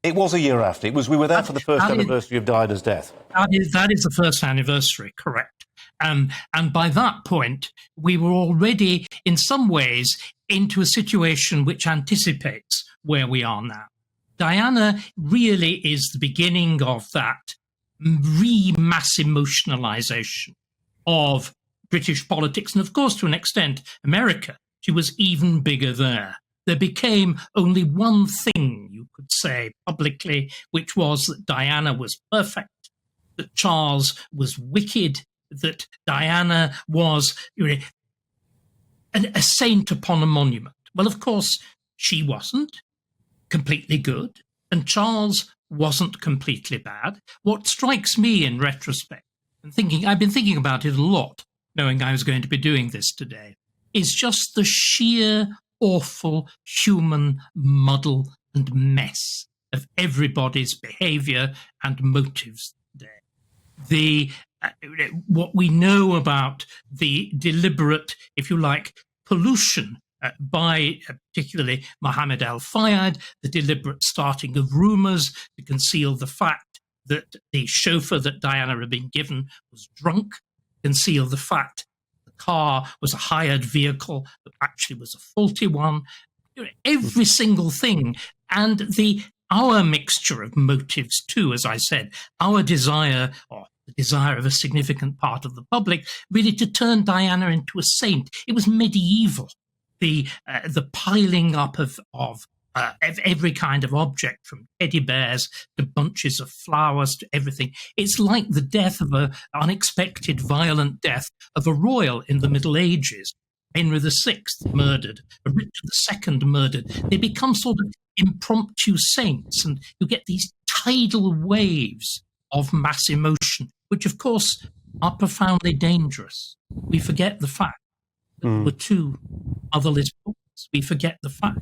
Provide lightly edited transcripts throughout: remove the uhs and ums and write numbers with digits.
It was a year after. We were there for the first anniversary of Diana's death. That is the first anniversary, correct. And by that point, we were already, in some ways, into a situation which anticipates where we are now. Diana really is the beginning of that mass emotionalization of British politics, and of course, to an extent, America. She was even bigger there. There became only one thing you could say publicly, which was that Diana was perfect, that Charles was wicked, that Diana was a saint upon a monument. Well, of course, she wasn't completely good, and Charles wasn't completely bad. What strikes me in retrospect, and I've been thinking about it a lot, knowing I was going to be doing this today, is just the sheer awful human muddle and mess of everybody's behaviour and motives today. What we know about the deliberate, if you like, pollution by particularly Mohammed al-Fayed, the deliberate starting of rumours to conceal the fact that the chauffeur that Diana had been given was drunk, conceal the fact the car was a hired vehicle that actually was a faulty one. Every single thing. And our mixture of motives too, as I said, our desire, or the desire of a significant part of the public, really to turn Diana into a saint. It was medieval. The piling up of every kind of object, from teddy bears to bunches of flowers to everything. It's like the death of an unexpected, violent death of a royal in the Middle Ages. Henry VI murdered, Richard II murdered. They become sort of impromptu saints, and you get these tidal waves of mass emotion, which, of course, are profoundly dangerous. We forget the fact that there were two motherless boys. We forget the fact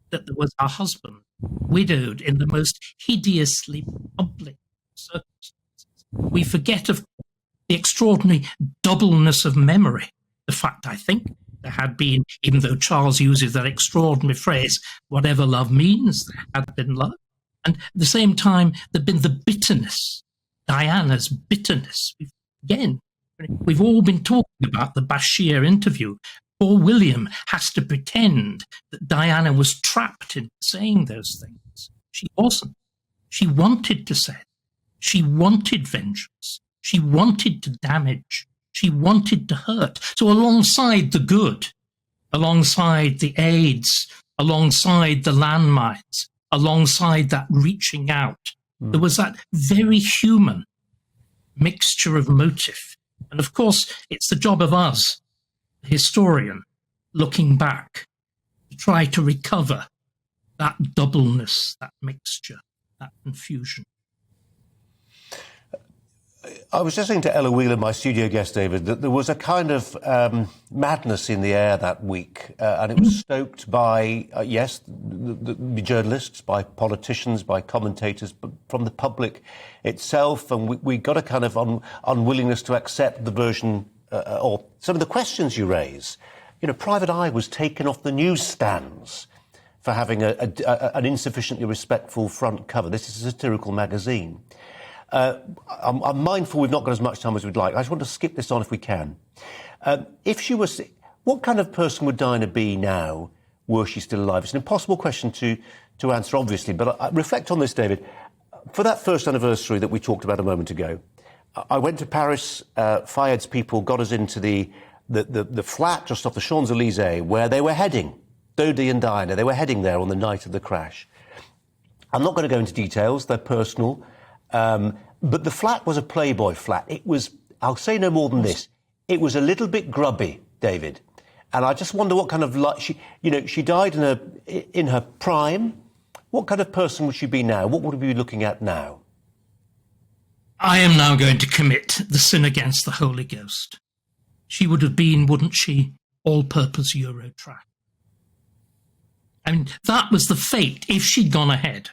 that there was a husband, widowed in the most hideously public circumstances. We forget of the extraordinary doubleness of memory. The fact, I think, there had been, even though Charles uses that extraordinary phrase, whatever love means, there had been love. And at the same time, there'd been the bitterness, Diana's bitterness. Again, we've all been talking about the Bashir interview. Poor William has to pretend that Diana was trapped in saying those things. She wasn't. She wanted to say it. She wanted vengeance. She wanted to damage. She wanted to hurt. So alongside the good, alongside the AIDS, alongside the landmines, alongside that reaching out, there was that very human mixture of motive. And of course, it's the job of us, the historian, looking back, to try to recover that doubleness, that mixture, that confusion. I was just saying to Ella Wheeler, my studio guest, David, that there was a kind of madness in the air that week, and it was stoked by, yes, the journalists, by politicians, by commentators, but from the public itself. And we got a kind of unwillingness to accept the version or some of the questions you raise. You know, Private Eye was taken off the newsstands for having an insufficiently respectful front cover. This is a satirical magazine. I'm mindful we've not got as much time as we'd like. I just want to skip this on if we can. If she was, what kind of person would Diana be now were she still alive? It's an impossible question to answer, obviously, but I reflect on this, David. For that first anniversary that we talked about a moment ago, I went to Paris. Fayed's people got us into the flat just off the Champs-Élysées where they were heading. Dodi and Diana, they were heading there on the night of the crash. I'm not going to go into details, they're personal. But the flat was a Playboy flat. It was, I'll say no more than this, it was a little bit grubby, David. And I just wonder what kind of life she died in her prime. What kind of person would she be now? What would we be looking at now? I am now going to commit the sin against the Holy Ghost. She would have been, wouldn't she, all-purpose Eurotrack. I mean, that was the fate if she'd gone ahead.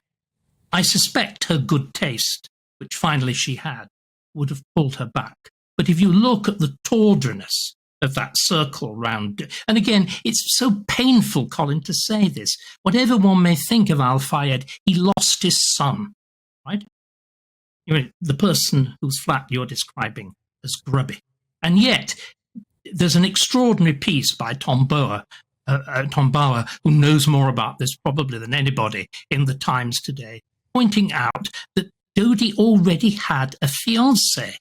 I suspect her good taste, which finally she had, would have pulled her back. But if you look at the tawdriness of that circle round. And again, it's so painful, Colin, to say this. Whatever one may think of Al-Fayed, he lost his son, right? You know, the person whose flat you're describing as grubby. And yet, there's an extraordinary piece by Tom Bauer, who knows more about this probably than anybody in the Times today, pointing out that Dodi already had a fiancée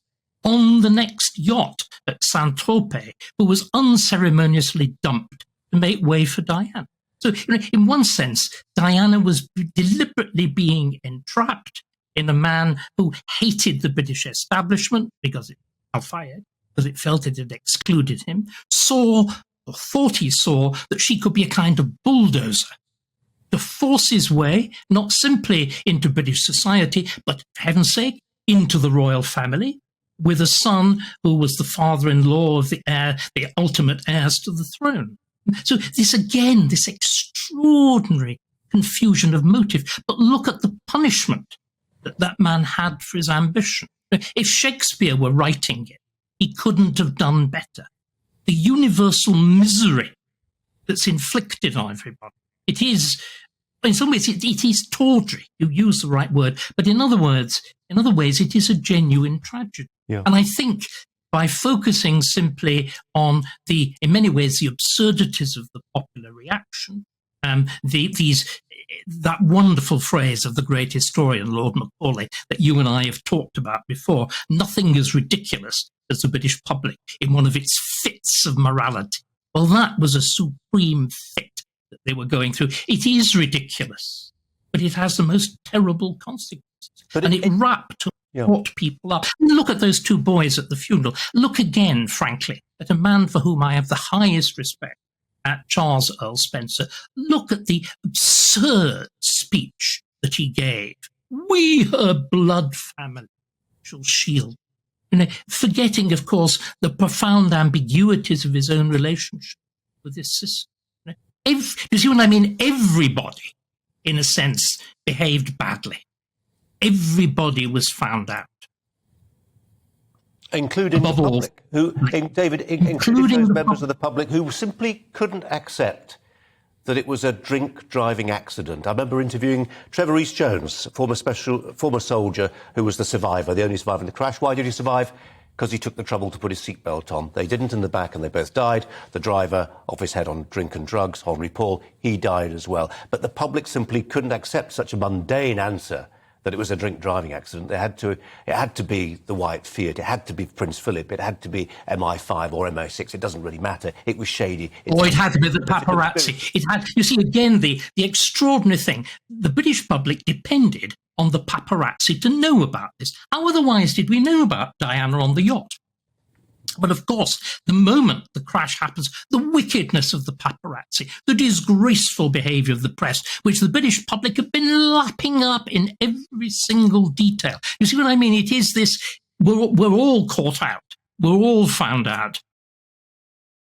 on the next yacht at Saint-Tropez, who was unceremoniously dumped to make way for Diana. So, you know, in one sense, Diana was deliberately being entrapped in a man who hated the British establishment because Al-Fayed, because it felt it had excluded him, saw, or thought he saw, that she could be a kind of bulldozer to force his way, not simply into British society, but, for heaven's sake, into the royal family, with a son who was the father-in-law of the heir, the ultimate heirs to the throne. So this, again, this extraordinary confusion of motive. But look at the punishment that that man had for his ambition. If Shakespeare were writing it, he couldn't have done better. The universal misery that's inflicted on everybody. It is, in some ways, it is tawdry. You use the right word, but in other ways, it is a genuine tragedy. Yeah. And I think by focusing simply on in many ways, the absurdities of the popular reaction, that wonderful phrase of the great historian Lord Macaulay that you and I have talked about before, nothing as ridiculous as the British public in one of its fits of morality. Well, that was a supreme fit that they were going through. It is ridiculous, but it has the most terrible consequences. And it wrapped what people up. Look at those two boys at the funeral. Look again, frankly, at a man for whom I have the highest respect, at Charles Earl Spencer. Look at the absurd speech that he gave. We, her blood family, shall shield. You know, forgetting, of course, the profound ambiguities of his own relationship with his sister. You see what I mean? Everybody, in a sense, behaved badly. Everybody was found out. Including the public, including those members of the public who simply couldn't accept that it was a drink-driving accident. I remember interviewing Trevor Rees-Jones, former soldier who was the survivor, the only survivor in the crash. Why did he survive? Because he took the trouble to put his seatbelt on. They didn't in the back, and they both died. The driver, off his head on drink and drugs, Henry Paul, he died as well. But the public simply couldn't accept such a mundane answer, that it was a drink-driving accident. It had to be the white Fiat. It had to be Prince Philip. It had to be MI5 or MI6. It doesn't really matter. It was shady. It had to be the paparazzi. You see, again, the extraordinary thing, the British public depended on the paparazzi to know about this. How otherwise did we know about Diana on the yacht? But of course, the moment the crash happens, the wickedness of the paparazzi, the disgraceful behaviour of the press, which the British public have been lapping up in every single detail. You see what I mean? It is this, we're all caught out. We're all found out.